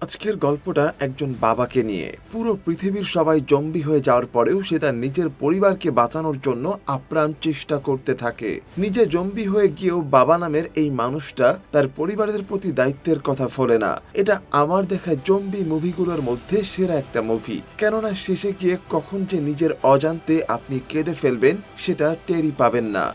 আজকের গল্পটা একজন বাবাকে নিয়ে। পুরো পৃথিবীর সবাই জম্বি হয়ে যাওয়ার পরেও সে তার নিজের পরিবারকে বাঁচানোর জন্য আপ্রাণ চেষ্টা করতে থাকে। নিজে জম্বি হয়ে গিয়েও বাবা নামের এই মানুষটা তার পরিবারের প্রতি দায়িত্বের কথা ভোলে না। এটা আমার দেখা জম্বি মুভিগুলোর মধ্যে সেরা একটা মুভি, কেননা শেষে গিয়ে কখন যে নিজের অজান্তে আপনি কেঁদে ফেলবেন সেটা টেরই পাবেন না।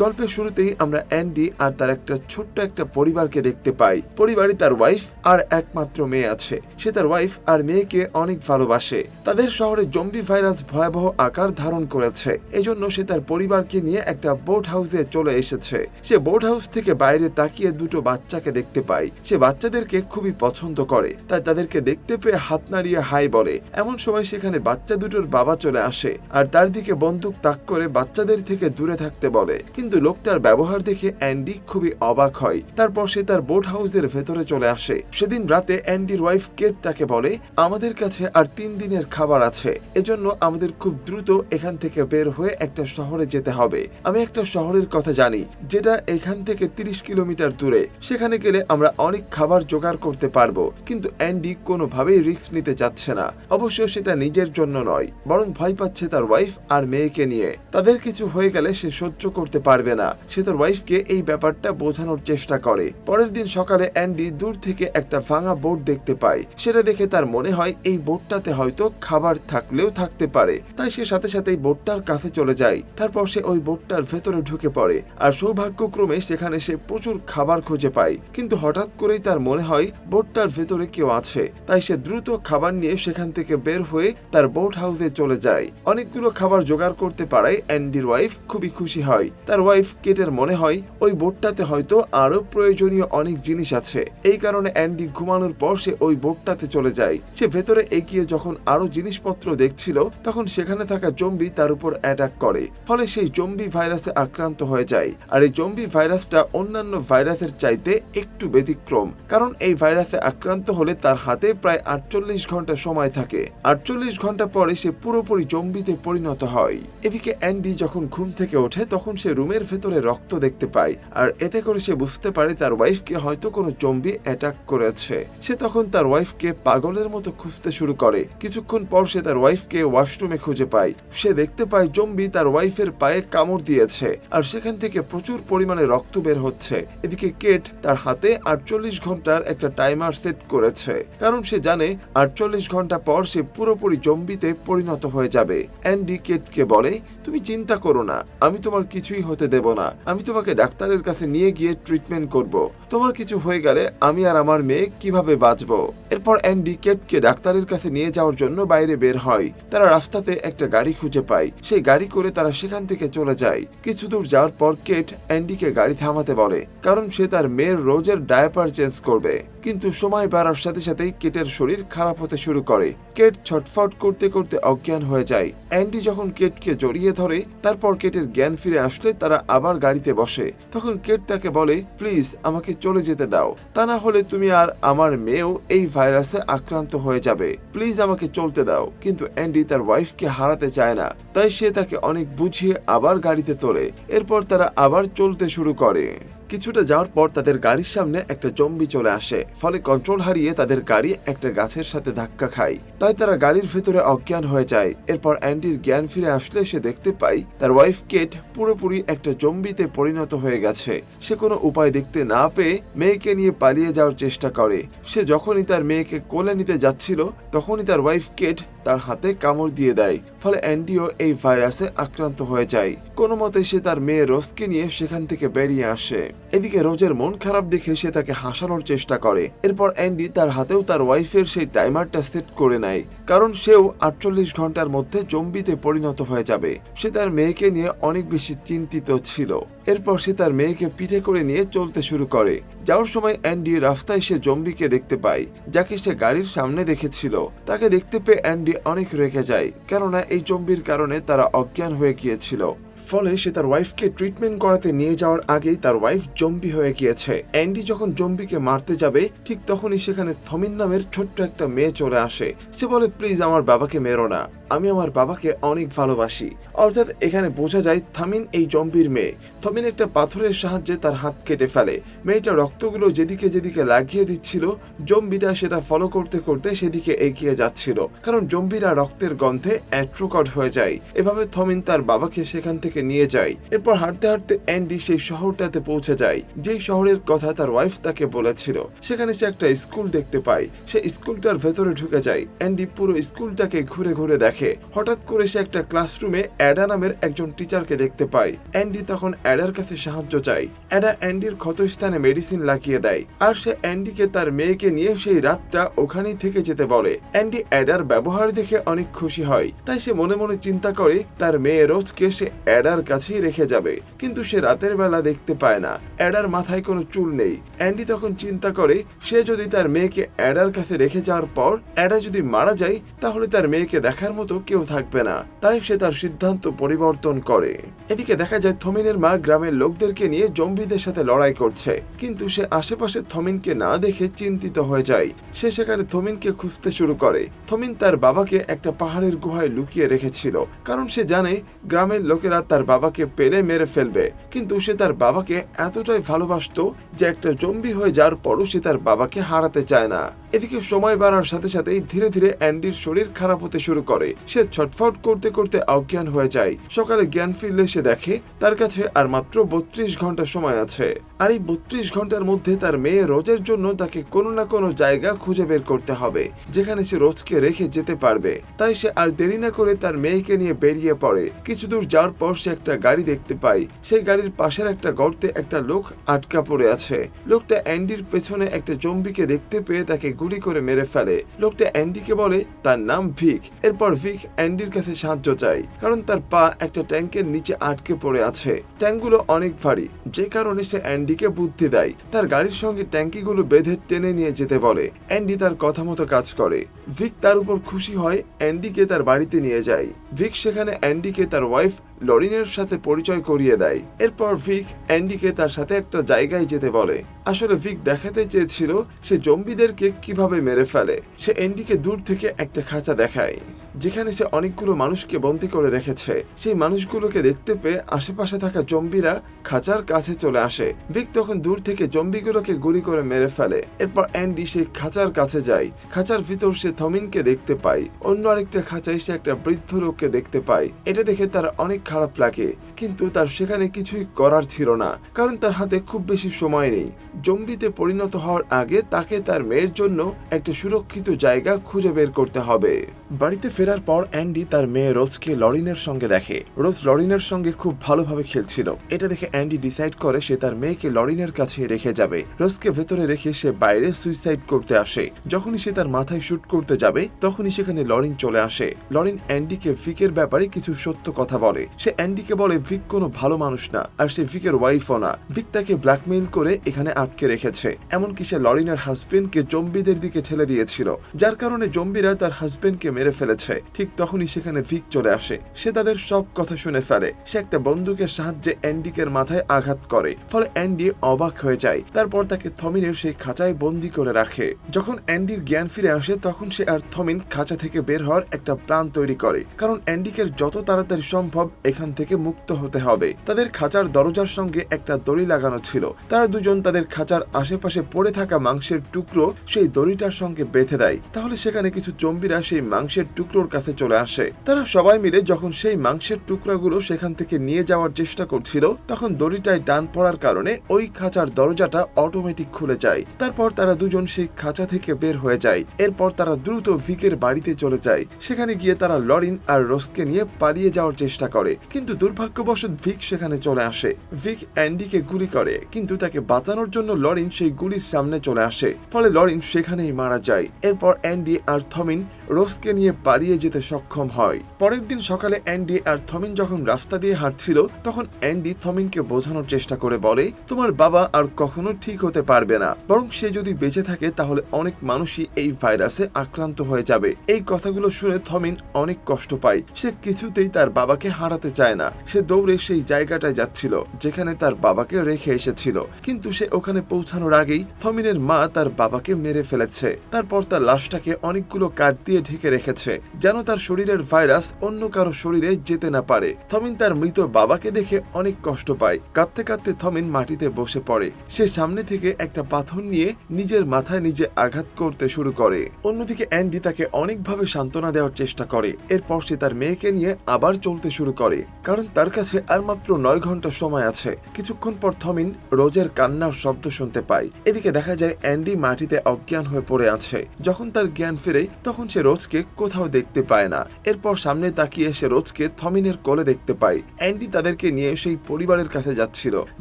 গল্পের শুরুতেই আমরা অ্যান্ডি আর তার একটা ছোট্ট একটা পরিবারকে দেখতে পাই। পরিবারে তার ওয়াইফ আর একমাত্র মেয়ে আছে। সে তার ওয়াইফ আর মেয়েকে অনেক ভালোবাসে। তাদের শহরে জম্বি ভাইরাস ভয়াবহ আকার ধারণ করেছে, এজন্য সে তার পরিবারকে নিয়ে একটা বোট হাউসে চলে এসেছে। সে বোট হাউস থেকে বাইরে তাকিয়ে দুটো বাচ্চাকে দেখতে পায়। সে বাচ্চাদেরকে খুবই পছন্দ করে, তাই তাদেরকে দেখতে পেয়ে হাত নাড়িয়ে হাই বলে। এমন সময় সেখানে বাচ্চা দুটোর বাবা চলে আসে আর তার দিকে বন্দুক তাক করে বাচ্চাদের থেকে দূরে থাকতে বলে। কিন্তু লোকটার ব্যবহার দেখে অ্যান্ডি খুবই অবাক হয়। তারপর সে তার বোট হাউসের ভেতরে চলে আসে। সেদিন রাতে অ্যান্ডির ওয়াইফ কেট তাকে বলে, আমাদের কাছে আর 3 দিনের খাবার আছে, এজন্য আমাদের খুব দ্রুত এখান থেকে বের হয়ে একটা শহরে যেতে হবে। আমি একটা শহরের কথা জানি যেটা এখান থেকে 30 কিলোমিটার দূরে। সেখানে গেলে আমরা অনেক খাবার জোগাড় করতে পারবো। কিন্তু অ্যান্ডি কোনোভাবেই রিস্ক নিতে চাচ্ছে না। অবশ্য সেটা নিজের জন্য নয়, বরং ভয় পাচ্ছে তার ওয়াইফ আর মেয়েকে নিয়ে। তাদের কিছু হয়ে গেলে সে সহ্য করতে পারবে না। সে তার ওয়াইফকে এই ব্যাপারটা বোঝানোর চেষ্টা করে। পরের দিন সকালে অ্যান্ডি দূর থেকে একটা ভাঙা বোট দেখতে পায়। সেটা দেখে তার মনে হয় এই বোটটাতে হয়তো খাবার থাকলেও থাকতে পারে, তাই সে সাথে সাথেই বোটটার কাছে চলে যায়। তারপর সে ওই বোটটার ভেতরে ঢুকে পড়ে আর সৌভাগ্যক্রমে সেখানে সে প্রচুর খাবার খুঁজে পায়। কিন্তু হঠাৎ করেই তার মনে হয় বোটটার ভেতরে কেউ আছে, তাই সে দ্রুত খাবার নিয়ে সেখান থেকে বের হয়ে তার বোট হাউসে চলে যায়। অনেকগুলো খাবার জোগাড় করতে পারায় অ্যান্ডির ওয়াইফ খুবই খুশি হয়। তার ওয়াইফ কেটের মনে হয় ওই বোটটাতে হয়তো আরো প্রয়োজনীয় অনেক জিনিস আছে। এই কারণে অ্যান্ডি ঘুমানোর পর সে ওই বোটটাতে চলে যায়। সে ভেতরে এগিয়ে যখন আরো জিনিসপত্র দেখছিল, তখন সেখানে থাকা জম্বি তার উপর অ্যাটাক করে। ফলে সেই জম্বি ভাইরাসে আক্রান্ত হয়ে যায়। আর এই জম্বি ভাইরাসটা অন্যান্য ভাইরাসের চাইতে একটু ব্যতিক্রম, কারণ এই ভাইরাসে আক্রান্ত হলে তার হাতে প্রায় 48 ঘন্টা সময় থাকে। 48 ঘন্টা পরে সে পুরোপুরি জম্বিতে পরিণত হয়। এদিকে অ্যান্ডি যখন ঘুম থেকে ওঠে তখন সে রুমের ভেতরে রক্ত দেখতে পায়, আর এতে করে সে বুঝতে পারে তার ওয়াইফকে হয়তো কোনো জম্বি অ্যাটাক করেছে। সে তখন তার ওয়াইফকে পাগলের মতো খুঁজতে শুরু করে। কিছুক্ষণ পর সে তার ওয়াইফকে ওয়াশরুমে খুঁজে পায়। সে দেখতে পায় জম্বি তার ওয়াইফের পায়ে কামড় দিয়েছে আর সেখান থেকে প্রচুর পরিমাণে রক্ত বের হচ্ছে। এদিকে কেট তার হাতে 48 ঘন্টার একটা টাইমার সেট করেছে, কারণ সে জানে 48 ঘন্টা পর সে পুরোপুরি জম্বিতে পরিণত হয়ে যাবে। অ্যান্ডি কেটকে বলে, তুমি চিন্তা করো না, আমি তোমার কিছুই হতে দেব না। আমি তোমাকে ডাক্তারের কাছে নিয়ে গিয়ে ট্রিটমেন্ট করব। তোমার কিছু হয়ে গেলে আমি আর আমার মেয়ে কিভাবে বাঁচবো? এরপর অ্যান্ডি কেটকে ডাক্তারের কাছে নিয়ে যাওয়ার জন্য বাইরে বের হয়। তারা রাস্তাতে একটা গাড়ি খুঁজে পায়। সেই গাড়ি করে তারা সেখান থেকে চলে যায়। কিছু দূর যাওয়ার পর কেট অ্যান্ডিকে গাড়ি থামাতে বলে, কারণ সে তার মেয়ের রোজের ডায়াপার চেঞ্জ করবে। কিন্তু সময় বাড়ার সাথে সাথেই কেটের শরীর খারাপ হতে শুরু করে। কেট ছটফট করতে করতে অজ্ঞান হয়ে যায়। অ্যান্ডি যখন কেটকে জড়িয়ে ধরে, তারপর কেটের জ্ঞান ফিরে আসলে তারা আবার গাড়িতে বসে। তখন কেট তাকে বলে, প্লিজ আমাকে চলে যেতে দাও, তা না হলে তুমি আর আমার মেয়েও এই ভাইরাসে আক্রান্ত হয়ে যাবে। প্লিজ আমাকে চলতে দাও। কিন্তু অ্যান্ডি তার ওয়াইফকে হারাতে চায় না, তাই সে তাকে অনেক বুঝিয়ে আবার গাড়িতে তোলে। এরপর তারা আবার চলতে শুরু করে। কিছুটা যাওয়ার পর তাদের গাড়ির সামনে একটা জম্বি চলে আসে। ফলে কন্ট্রোল হারিয়ে তাদের গাড়ি একটা গাছের সাথে ধাক্কা খায়, তাই তারা গাড়ির ভেতরে অজ্ঞান হয়ে যায়। এরপর অ্যান্ডির জ্ঞান ফিরে আসলে সে দেখতে পায় তার ওয়াইফ কেট পুরোপুরি একটা জম্বিতে পরিণত হয়ে গেছে। সে কোনো উপায় দেখতে না পেয়ে মেয়েকে নিয়ে পালিয়ে যাওয়ার চেষ্টা করে। সে যখনই তার মেয়েকে কোলে নিতে যাচ্ছিল, তখনই তার ওয়াইফ কেট তার হাতে কামড় দিয়ে দেয়। ফলে অ্যান্ডিও এই ভাইরাসে আক্রান্ত হয়ে যায়। কোনো মতে সে তার মেয়ে রোজকে নিয়ে সেখান থেকে বেরিয়ে আসে। এদিকে রোজের মন খারাপ দেখে সে তাকে হাসানোর চেষ্টা করে। এরপর অ্যান্ডি তার হাতেও তার ওয়াইফের সেই টাইমারটা সেট করে নেয়, কারণ সেও 48 ঘন্টার মধ্যে জম্বিতে পরিণত হয়ে যাবে। সে তার মেয়েকে নিয়ে অনেক বেশি চিন্তিত ছিল। এরপর সে তার মেয়েকে পিঠে করে নিয়ে চলতে শুরু করে। যাওয়ার সময় অ্যান্ডি রাস্তায় সে জম্বিকে দেখতে পায়, যাকে সে গাড়ির সামনে দেখেছিল। তাকে দেখতে পেয়ে অ্যান্ডি অনেক রেগে যায়, কেননা এই জম্বির কারণে তারা অজ্ঞান হয়ে গিয়েছিল। ফলে সে তার ওয়াইফকে ট্রিটমেন্ট করাতে নিয়ে যাওয়ার আগেই তার ওয়াইফ জম্বি হয়ে গিয়েছে। অ্যান্ডি যখন জম্বিকে মারতে যাবে, ঠিক তখনই সেখানে থমিন নামের ছোট্ট একটা মেয়ে চলে আসে। সে বলে, প্লিজ আমার বাবাকে মেরো না। আমি আমার বাবাকে অনেক ভালোবাসি। অর্থাৎ এখানে বোঝা যায় থমিন এই জম্বির মেয়ে। থমিন একটা পাথরের সাহায্যে তার হাত কেটে ফেলে। মেয়েটা রক্তগুলো যেদিকে যেদিকে লাগিয়ে দিচ্ছিল, জম্বিটা সেটা ফলো করতে করতে সেদিকে এগিয়ে যাচ্ছিল, কারণ জম্বিরা রক্তের গন্ধে অ্যাট্রোকড হয়ে যায়। এভাবে থমিন তার বাবাকে সেখান থেকে নিয়ে যায়। এরপর হাঁটতে হাঁটতে অ্যান্ডি সেই শহরটাতে পৌঁছে যায়, যেই শহরের কথা তার ওয়াইফ তাকে বলেছিল। সেখানে সে একটা স্কুল দেখতে পায়। সে স্কুলটার ভেতরে ঢুকে যায়। অ্যান্ডি পুরো স্কুলটাকে ঘুরে ঘুরে দেখে। হঠাৎ করে সে একটা ক্লাসরুমে অ্যাডা নামের একজন টিচারকে দেখতে পায়। অ্যান্ডি তখন অ্যাডার কাছে সাহায্য চায়। অ্যাডা অ্যান্ডির ক্ষতস্থানে মেডিসিন লাগিয়ে দেয়, আর সে অ্যান্ডিকে তার মেয়েকে নিয়ে সেই রাতটা ওখানেই থেকে যেতে বলে। অ্যান্ডি অ্যাডার ব্যবহার দেখে অনেক খুশি হয়, তাই সে মনে মনে চিন্তা করে তার মেয়ে রোজকে সে অ্যাডার কাছেই রেখে যাবে। কিন্তু সে রাতের বেলা দেখতে পায় না, অ্যাডার মাথায় কোনো চুল নেই। অ্যান্ডি তখন চিন্তা করে সে যদি তার মেয়েকে অ্যাডার কাছে রেখে যাওয়ার পর অ্যাডা যদি মারা যায়, তাহলে তার মেয়েকে দেখার মতো কেউ থাকবে না। তাই সে তার সিদ্ধান্ত পরিবর্তন করে। এদিকে দেখা যায় থমিনের মা গ্রামের লোকদেরকে নিয়ে জম্বিদের সাথে লড়াই করছে, কিন্তু সে আশেপাশে থমিনকে না দেখে চিন্তিত হয়ে যায়। সে সেখানে থমিনকে খুঁজতে শুরু করে। থমিন তার বাবাকে একটা পাহাড়ের গুহায় লুকিয়ে রেখেছিল, কারণ সে জানে গ্রামের লোকেরা তার বাবাকে পেলে মেরে ফেলবে। কিন্তু সে তার বাবাকে এতটাই ভালোবাসতো যে একটা জম্বি হয়ে যাওয়ার পরও সে তার বাবাকে হারাতে চায় না। এদিকে সময় বাড়ার সাথে সাথেই ধীরে ধীরে অ্যান্ডির শরীর খারাপ হতে শুরু করে। সে ছটফট করতে করতে অজ্ঞান হয়ে যায়। সকালে জ্ঞান ফিরলে সে দেখে তার কাছে আর মাত্র 32 ঘন্টা সময় আছে। আর এই 32 ঘন্টার মধ্যে তার মেয়ে রোজের জন্য তাকে কোনো না কোনো জায়গা খুঁজে বের করতে হবে, যেখানে সে রোজকে রেখে যেতে পারবে। তাই সে আর দেরি না করে তার মেয়েকে নিয়ে বেরিয়ে পড়ে। কিছু দূর যাওয়ার পর সে একটা গাড়ি দেখতে পায়। সেই গাড়ির পাশের একটা গর্তে একটা লোক আটকা পড়ে আছে। লোকটা অ্যান্ডির পেছনে একটা জম্বিকে দেখতে পেয়ে তাকে গুলি করে মেরে ফেলে। লোকটা অ্যান্ডিকে বলে তার নাম ভিক। এরপর ভিক অ্যান্ডির কাছে সাহায্য চায়, কারণ তার পা একটা ট্যাঙ্কের নিচে আটকে পড়ে আছে। ট্যাঙ্কগুলো অনেক ভারী, যে কারণে সে অ্যান্ডিকে বুদ্ধি দেয়, তার গাড়ির সঙ্গে ট্যাঙ্কিগুলো বেঁধে টেনে নিয়ে যেতে বলে। অ্যান্ডি তার কথা মতো কাজ করে। ভিক তার উপর খুশি হয়, অ্যান্ডিকে তার বাড়িতে নিয়ে যায়। ভিক সেখানে অ্যান্ডিকে তার ওয়াইফ লরিনের সাথে পরিচয় করিয়ে দেয়। এরপর ভিক অ্যান্ডিকে তার সাথে একটা জায়গায় যেতে বলে। আসলে ভিক দেখাতে চেয়েছিল সে জম্বিদেরকে কিভাবে মেরে ফেলে। সে অ্যান্ডিকে দূর থেকে একটা খাঁচা দেখায়, যেখানে সে অনেকগুলো মানুষকে বন্দী করে রেখেছে। সেই মানুষগুলোকে দেখতে পেয়ে আশেপাশে থাকা জম্বিরা খাঁচার কাছে চলে আসে। ভিক তখন দূর থেকে জম্বিগুলোকে গুলি করে মেরে ফেলে। এরপর অ্যান্ডি সেই খাঁচার কাছে যায়। খাঁচার ভিতর সে থমিনকে দেখতে পায়। অন্য আরেকটা খাঁচায় সে একটা বৃদ্ধ লোককে দেখতে পায়। এটা দেখে তার অনেক খারাপ লাগে, কিন্তু তার সেখানে কিছুই করার ছিল না, কারণ তার হাতে খুব বেশি সময় নেই। জম্বিতে পরিণত হওয়ার আগে তাকে তার মেয়ের জন্য একটা সুরক্ষিত জায়গা খুঁজে বের করতে হবে। বাড়িতে ফেরার পর অ্যান্ডি তার মেয়ে রোজকে লরিনের সঙ্গে দেখে। রোজ লরিনের সঙ্গে খুব ভালোভাবে খেলছিল। এটা দেখে অ্যান্ডি ডিসাইড করে সে তার মেয়েকে লরিনের কাছে রেখে যাবে। রোজকে ভেতরে রেখে সে বাইরে সুইসাইড করতে আসে। যখনই সে তার মাথায় শুট করতে যাবে, তখনই সেখানে লরিন চলে আসে। লরিন অ্যান্ডিকে ভিকের ব্যাপারে কিছু সত্য কথা বলে। সে অ্যান্ডিকে বলে ভিক কোনো ভালো মানুষ না, আর সে ভিকের ওয়াইফও না। ভিক তাকে ব্ল্যাকমেইল করে এখানে আটকে রেখেছে। এমনকি সে লরিনের হাজবেন্ডকে জম্বিদের দিকে ঠেলে দিয়েছিল, যার কারণে জম্বিরা তার হাজবেন্ডকে মেরে ফেলেছে। ঠিক তখনই সেখানে ভিক চলে আসে। সে তাদের সব কথা শুনে ফেলে। সে একটা বন্দুকের সাহায্যে অ্যান্ডিকের মাথায় আঘাত করে, ফলে অ্যান্ডি অবাক হয়ে যায়। তারপর তাকে থমিনের সেই খাঁচায় বন্দি করে রাখে। যখন অ্যান্ডির জ্ঞান ফিরে আসে, তখন সে আর থমিন খাঁচা থেকে বের হওয়ার একটা প্ল্যান তৈরি করে, কারণ অ্যান্ডিকের যত তাড়াতাড়ি সম্ভব এখান থেকে মুক্ত হতে হবে। তাদের খাঁচার দরজার সঙ্গে একটা দড়ি লাগানো ছিল। তারা দুজন তাদের খাঁচার আশেপাশে পড়ে থাকা মাংসের টুকরো সেই দড়িটার সঙ্গে বেঁধে দেয়। তাহলে সেখানে কিছু জম্বিরা সেই মাংসের টুকরোর কাছে চলে আসে। তারা সবাই মিলে যখন সেই মাংসের টুকরাগুলো সেখান থেকে নিয়ে যাওয়ার চেষ্টা করছিল, তখন দড়িটায় টান পড়ার কারণে ওই খাঁচার দরজাটা অটোমেটিক খুলে যায়। তারপর তারা দুজন সেই খাঁচা থেকে বের হয়ে যায়। এরপর তারা দ্রুত ভিকের বাড়িতে চলে যায়। সেখানে গিয়ে তারা লরিন আর রোজকে নিয়ে পালিয়ে যাওয়ার চেষ্টা করে, কিন্তু দুর্ভাগ্যবশত ভিক সেখানে চলে আসে। ভিক অ্যান্ডিকে গুলি করে, কিন্তু তাকে বাঁচানোর জন্য লরিন সেই গুলির সামনে চলে আসে, ফলে লরিন সেখানেই মারা যায়। এরপর অ্যান্ডি আর থমিন রোজকে নিয়ে পালিয়ে যেতে সক্ষম হয়। পরের দিন সকালে অ্যান্ডি আর থমিন যখন রাস্তা দিয়ে হাঁটছিল, তখন অ্যান্ডি থমিনকে বোঝানোর চেষ্টা করে বলে, তোমার বাবা আর কখনো ঠিক হতে পারবে না, বরং সে যদি বেঁচে থাকে তাহলে অনেক মানুষই এই ভাইরাসে আক্রান্ত হয়ে যাবে। এই কথাগুলো শুনে থমিন অনেক কষ্ট পায়। সে কিছুতেই তার বাবাকে হারাতে হারাতে চায় না। সে দৌড়ে সেই জায়গাটায় যাচ্ছিল যেখানে তার বাবাকে রেখে এসেছিল, কিন্তু সে ওখানে পৌঁছানোর আগেই থমিনের মা তার বাবাকে মেরে ফেলেছে। তারপর তার লাশটাকে অনেকগুলো কাঠ দিয়ে ঢেকে রেখেছে যেন তার শরীরের ভাইরাস অন্য কারো শরীরে যেতে না পারে। থমিন তার মৃত বাবাকে দেখে অনেক কষ্ট পায়। কাঁদতে কাঁদতে থমিন মাটিতে বসে পড়ে। সে সামনে থেকে একটা পাথর নিয়ে নিজের মাথায় নিজে আঘাত করতে শুরু করে। অন্যদিকে অ্যান্ডি তাকে অনেকভাবে সান্ত্বনা দেওয়ার চেষ্টা করে। এরপর সে তার মেয়েকে নিয়ে আবার চলতে শুরু করে, কারণ তার কাছে আর মাত্র 9 ঘন্টা সময় আছে। কিছুক্ষণ পর থমিন রোজের কান্নার শব্দ শুনতে পায়। এদিকে দেখা যায় অ্যান্ডি মাটিতে অজ্ঞান হয়ে পড়ে আছে। যখন তার জ্ঞান ফিরে তখন সে রোজকে কোথাও দেখতে পায় না। এরপর সামনে তাকিয়ে সে রোজকে থমিনের কোলে দেখতে পায়। অ্যান্ডি তাদেরকে নিয়ে সেই পরিবারের কাছে যাচ্ছিল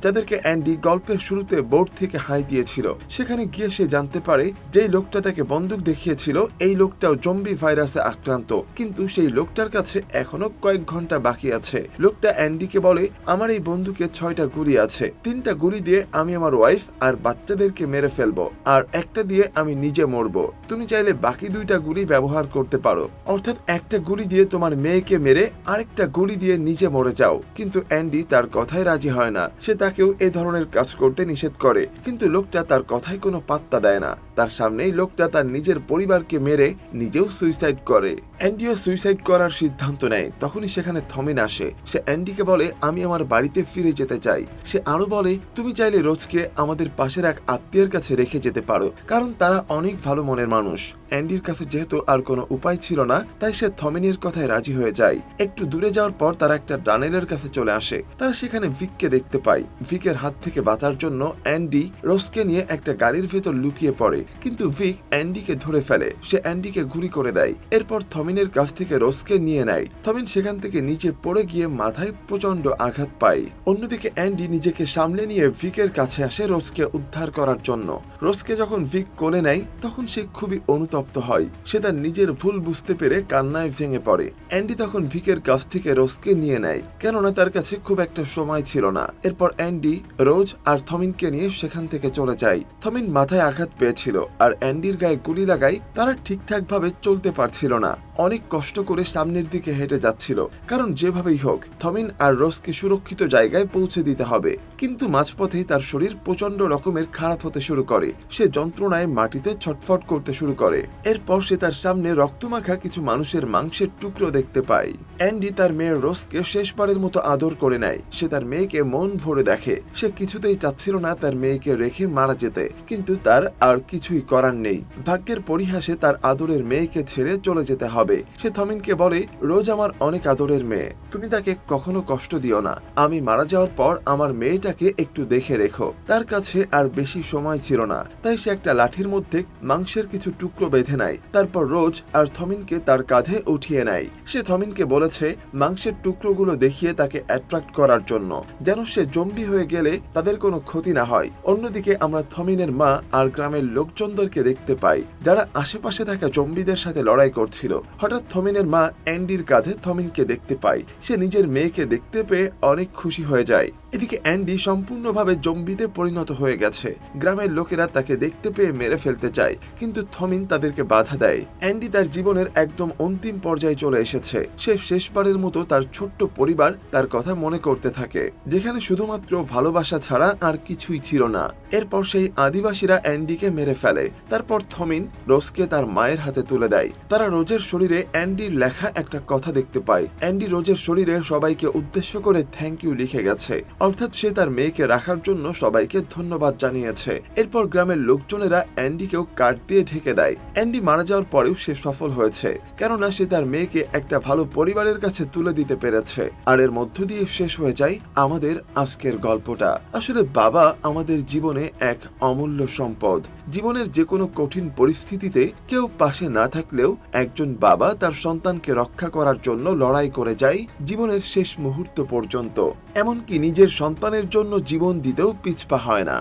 যাদেরকে অ্যান্ডি গল্পের শুরুতে বোর্ড থেকে হাই দিয়েছিল। সেখানে গিয়ে সে জানতে পারে যেই লোকটা তাকে বন্দুক দেখিয়েছিল এই লোকটাও জম্বি ভাইরাসে আক্রান্ত, কিন্তু সেই লোকটার কাছে এখনো কয়েক ঘন্টা বাকি আছে। লোকটা অ্যান্ডিকে বলে, আমার এই বন্দুকে 6টা গুলি আছে। 3টা গুলি দিয়ে আমি আমার ওয়াইফ আর বাচ্চাদেরকে মেরে ফেলবো, আর একটা দিয়ে আমি নিজে মরবো। তুমি চাইলে বাকি 2টা গুলি ব্যবহার করতে পারো, অর্থাৎ একটা গুলি দিয়ে তোমার মেয়েকে মেরে আরেকটা গুলি দিয়ে নিজে মরে যাও। কিন্তু অ্যান্ডি তার কথায় রাজি হয় না। সে তাকেও এ ধরনের কাজ করতে নিষেধ করে, কিন্তু লোকটা তার কথায় কোনো পাত্তা দেয় না। তার সামনেই লোকটা তার নিজের পরিবারকে মেরে নিজেও সুইসাইড করে। অ্যান্ডিও সুইসাইড করার সিদ্ধান্ত নেয়। তখনই সেখানে থমিন আসে। সে অ্যান্ডিকে বলে, আমি আমার বাড়িতে ফিরে যেতে চাই। সে আরো বলে, তুমি চাইলে রোজকে আমাদের পাশের এক আত্মীয়ের কাছে রেখে যেতে পারো, কারণ তারা অনেক ভালো মনের মানুষ। অ্যান্ডির কাছে যেহেতু আর কোনো উপায় ছিল না, তাই সে থমিনের কথায় রাজি হয়ে যায়। একটু দূরে যাওয়ার পর তারা একটা ডানেলের কাছে চলে আসে। তারা সেখানে ভিককে দেখতে পায়। ভিকের হাত থেকে বাঁচার জন্য অ্যান্ডি রোজকে নিয়ে একটা গাড়ির ভেতর লুকিয়ে পড়ে, কিন্তু ভিক অ্যান্ডিকে ধরে ফেলে। সে অ্যান্ডিকে গুলি করে দেয়। এরপর থমিনের কাছ থেকে রোজকে নিয়ে নেয়। থমিন সেখান থেকে নিচে পড়ে গিয়ে মাথায় প্রচন্ড আঘাত পায়। অন্যদিকে অ্যান্ডি নিজেকে সামলে নিয়ে ভিকের কাছে আসে রোজকে উদ্ধার করার জন্য। রোজকে যখন ভিক কোলে নেয় তখন সে খুবই অনুতপ্ত হয়। সে তার নিজের ভুল বুঝতে পেরে কান্নায় ভেঙে পড়ে। অ্যান্ডি তখন ভিকের কাছ থেকে রোজকে নিয়ে নেয়, কেননা তার কাছে খুব একটা সময় ছিল না। এরপর অ্যান্ডি রোজ আর থমিনকে নিয়ে সেখান থেকে চলে যায়। থমিন মাথায় আঘাত পেয়েছিল আর অ্যান্ডির গায়ে গুলি লাগায় তারা ঠিকঠাক ভাবে চলতে পারছিল না। অনেক কষ্ট করে সামনের দিকে হেঁটে যাচ্ছিল, কারণ যেভাবেই হোক থমিন আর রোজকে সুরক্ষিত জায়গায় পৌঁছে দিতে হবে। কিন্তু মাঝপথেই তার শরীর প্রচন্ড রকমের খারাপ হতে শুরু করে। সে যন্ত্রণায় মাটিতে ছটফট করতে শুরু করে। এরপর সে তার সামনে রক্তমাখা কিছু মানুষের মাংসের টুকরো দেখতে পায়। অ্যান্ডি তার মেয়ের রোজকে শেষবারের মতো আদর করে নেয়। সে তার মেয়েকে মন ভরে দেখে। সে কিছুতেই চাচ্ছিল না তার মেয়েকে রেখে মারা যেতে, কিন্তু তার আর কিছুই করার নেই। ভাগ্যের পরিহাসে তার আদরের মেয়েকে ছেড়ে চলে যেতে হবে। সে থমিনকে বলে, রোজ আমার অনেক আদরের মেয়ে, তুমি তাকে কখনো কষ্ট দিও না। আমি মারা যাওয়ার পর আমার মেয়েটাকে একটু দেখে রেখো। তার কাছে আর বেশি সময় ছিল না, তাই সে একটা লাঠির মধ্যে মাংসের কিছু টুকরো বেঁধে নেয়। তারপর রোজ আর থমিনকে তার কাঁধে উঠিয়ে নেয়। সে থমিনকে বলেছে মাংসের টুকরোগুলো দেখিয়ে তাকে অ্যাট্রাক্ট করার জন্য, যেন সে জম্বি হয়ে গেলে তাদের কোনো ক্ষতি না হয়। অন্যদিকে আমরা থমিনের মা আর গ্রামের লোকজনদেরকে দেখতে পাই, যারা আশেপাশে থাকা জম্বিদের সাথে লড়াই করছিল। হঠাৎ থমিনের মা অ্যান্ডির কাঁধে থমিনকে দেখতে পায়। সে নিজের মেয়েকে দেখতে পেয়ে অনেক খুশি হয়ে যায়। এদিকে অ্যান্ডি সম্পূর্ণভাবে জম্বিতে পরিণত হয়ে গেছে। গ্রামের লোকেরা তাকে দেখতে পেয়ে মেরে ফেলতে চায়, কিন্তু থমিন তাদেরকে বাধা দেয়। অ্যান্ডি তার জীবনের একদম অন্তিম পর্যায়ে চলে এসেছে। সে শেষবারের মতো তার ছোট্ট পরিবার তার কথা মনে করতে থাকে, যেখানে শুধুমাত্র ভালোবাসা ছাড়া আর কিছুই ছিল না। এরপর সেই আদিবাসীরা অ্যান্ডিকে মেরে ফেলে। তারপর থমিন রোজকে তার মায়ের হাতে তুলে দেয়। তারা রোজের শরীরে অ্যান্ডির লেখা একটা কথা দেখতে পায়। অ্যান্ডি রোজের শরীরে সবাইকে উদ্দেশ্য করে থ্যাংক ইউ লিখে গেছে, অর্থাৎ সে তার মেয়েকে রাখার জন্য সবাইকে ধন্যবাদ জানিয়েছে। এরপর গ্রামের লোকজনেরা অ্যান্ডিকেও কাঠ দিয়ে ঢেকে দেয়। অ্যান্ডি মারা যাওয়ার পরেও সে সফল হয়েছে, কেননা সে তার মেয়েকে একটা ভালো পরিবারের কাছে তুলে দিতে পেরেছে। আর এর মধ্য দিয়ে শেষ হয়ে যায় আমাদের আজকের গল্পটা। আসলে বাবা আমাদের জীবনে এক অমূল্য সম্পদ। জীবনের যে কোনো কঠিন পরিস্থিতিতে কেউ পাশে না থাকলেও একজন বাবা তার সন্তানকে রক্ষা করার জন্য লড়াই করে যায় জীবনের শেষ মুহূর্ত পর্যন্ত। এমনকি নিজের সন্তানের জন্য জীবন দিতেও পিছপা হয় না।